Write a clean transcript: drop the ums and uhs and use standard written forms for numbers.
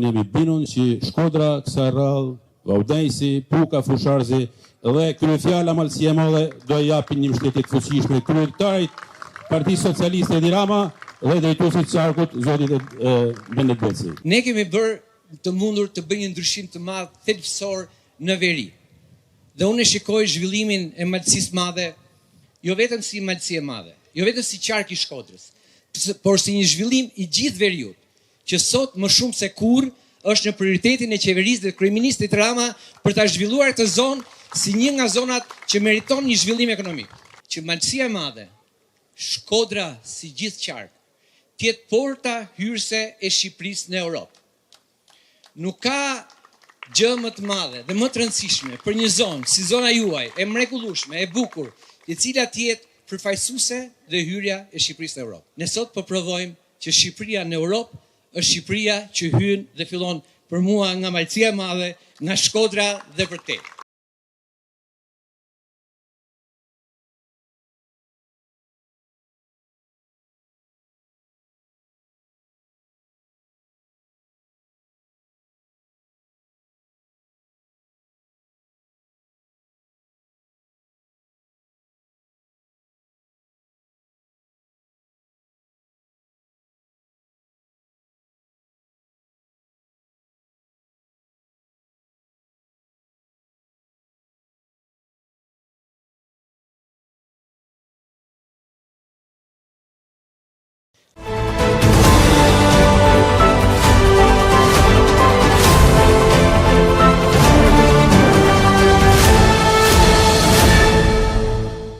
Ne jemi bindur që Shkodra, kësaj radhë, Vaudejsi, Puka, Fusharzi dhe kryefjala Malësia e Madhe do japin një mbështetje të fuqishme kryetarit Partisë Socialiste Edi Rama dhe drejtuesit të qarkut zotit Benet Beci. Ne kemi bërë të mundur të bëjmë një ndryshim të madh thelbësor në veri. Dhe unë shikoj zhvillimin e Malësisë Madhe jo vetëm si Malësi e Madhe, jo vetëm si qark i Shkodrës, por si një zhvillim i gjithë veriut, që sot më shumë se kur është në prioritetin e qeverisë dhe kryeministit Rama për ta zhvilluar këtë zonë si një nga zonat që meriton një zhvillim ekonomik. Që Malësia e Madhe, Shkodra si gjithë qark, tjetë porta hyrëse e Shqipërisë në Europë. Nuk ka gjë më të madhe dhe më të rëndësishme për një zonë si zona juaj, e mrekullueshme, e bukur, e cila tjetë përfaqësuese dhe hyrja e Shqipërisë në Europë. Ne sot po provojmë që Shqipëria në Europë është Shqipëria që hyn dhe fillon për mua nga Malësia e Madhe, nga Shkodra dhe vërtet.